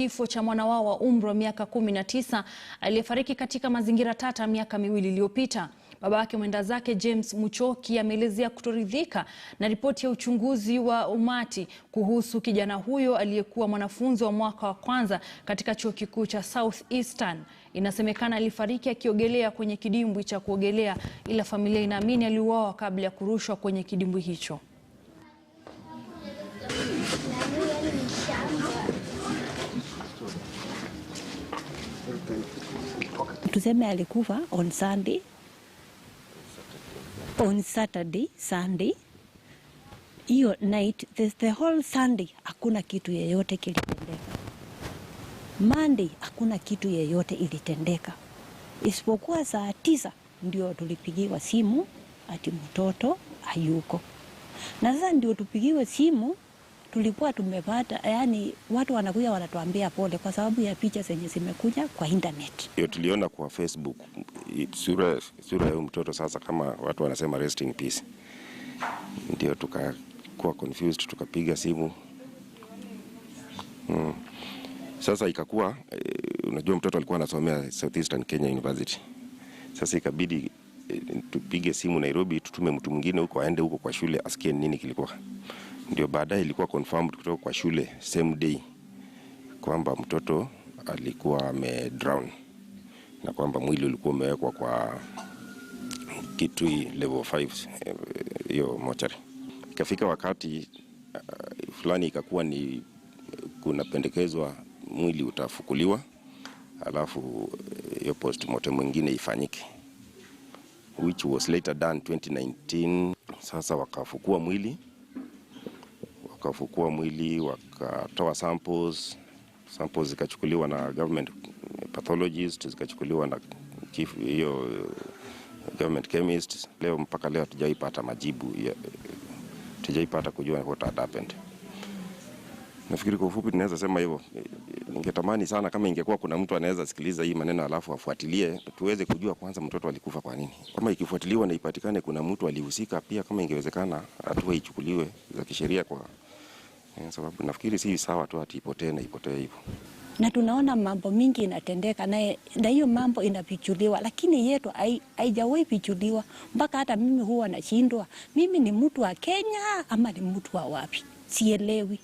Kifo cha mwana wao wa umri wa miaka 19 aliyefariki katika mazingira tata miaka miwili iliyopita. Baba yake mwenda zake James Muchoki ameelezea kutoridhika na ripoti ya uchunguzi wa umati kuhusu kijana huyo aliyekuwa mwanafunzi wa mwaka wa kwanza katika chuo kikuu cha South Eastern. Inasemekana alifariki akiogelea kwenye kidimbwi cha kuogelea, ila familia inaamini aliuawa kabla ya kurushwa kwenye kidimbwi hicho. Tuseme alikufa on Saturday, Sunday. Hiyo night, the whole Sunday hakuna kitu yeyote kilitendeka. Monday hakuna kitu yeyote ilitendeka. Isipokuwa saa 9 ndio tulipigiwa simu ati mtoto hayuko. Na sasa ndio tupigiwe simu, tulikuwa tumepata, yani watu wanakuja wanatuambia pole kwa sababu ya picha zenye zimekuja kwa internet. Hiyo tuliona kwa Facebook sura ya mtoto, sasa kama watu wanasema rest in peace. Ndio tukakuwa confused, tukapiga simu. Sasa ikakuwa unajua mtoto alikuwa anasomea Southeastern Kenya University. Sasa ikabidi tupige simu Nairobi, tutume mtu mwingine huko aende huko kwa shule asikie nini kilikuwa. Ndio baadaye ilikuwa confirmed kutoka kwa shule same day kwamba mtoto alikuwa amedrown na kwamba mwili ulikuwa umewekwa kwa Kitui level 5 hiyo mochari. Ikafika wakati fulani ikakuwa ni kuna pendekezwa mwili utafukuliwa alafu hiyo postmortem mwingine ifanyike, which was later done 2019. Sasa wakafukua mwili wakatoa samples zikachukuliwa na government pathologist, zikachukuliwa na hiyo government chemist. Leo mpaka leo hatujaipata majibu, hatujaipata kujua what had happened. Nafikiri kwa ufupi tunaweza sema hivyo. Ningetamani sana kama ingekuwa kuna mtu anaweza sikiliza hii maneno alafu afuatilie, tuweze kujua kwanza mtoto alikufa kwa nini. Kama ikifuatiliwa na ipatikane kuna mtu alihusika, pia kama ingewezekana hatua ichukuliwe za kisheria, kwa sababu nafikiri si sawa tu ati ipotee hivyo. Na tunaona mambo mingi inatendeka na hiyo mambo inapichuliwa, lakini yetu haijawahi pichuliwa. Mpaka hata mimi huwa nashindwa, mimi ni mtu wa Kenya ama ni mtu wa wapi? Sielewi.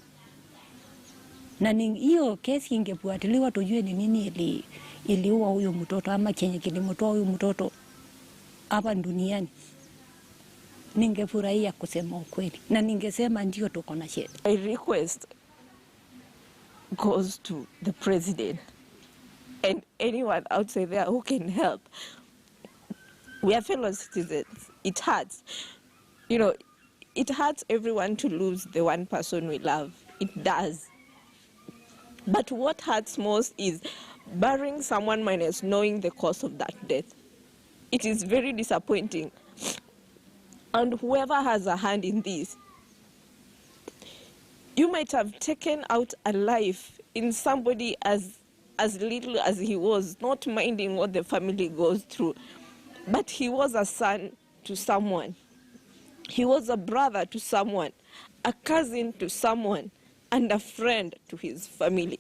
Na hiyo kesi ingefuatiliwa tujue ni nini iliua huyo mtoto ama chenye kilimtoa huyo mtoto hapa duniani. Ningefurahia kusema ukweli na ningesema ndio tuko na shida. My request goes to the president and anyone outside there who can help. We are fellow citizens. It hurts. You know, it hurts everyone to lose the one person we love. It does. But what hurts most is burying someone minus knowing the cause of that death. It is very disappointing. And whoever has a hand in this, you might have taken out a life in somebody as little as he was, not minding what the family goes through. But he was a son to someone. He was a brother to someone, a cousin to someone, and a friend to his family.